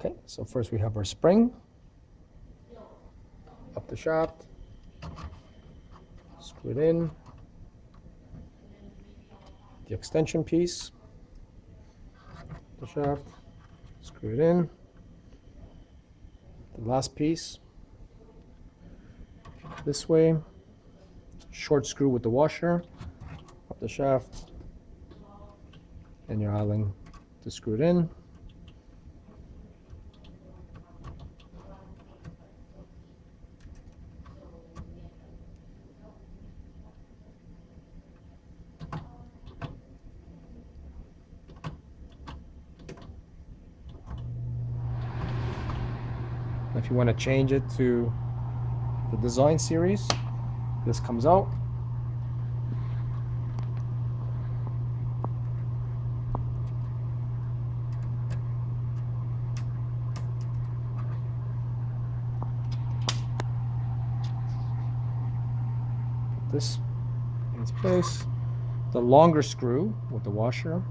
Okay, so first we have our spring up the shaft, screw it in, the extension piece, the shaft, screw it in, the last piece this way, short screw with the washer up the shaft, and your Allen to screw it in. If you want to change it to the design series, this comes out. Put this in its place. The longer screw with the washer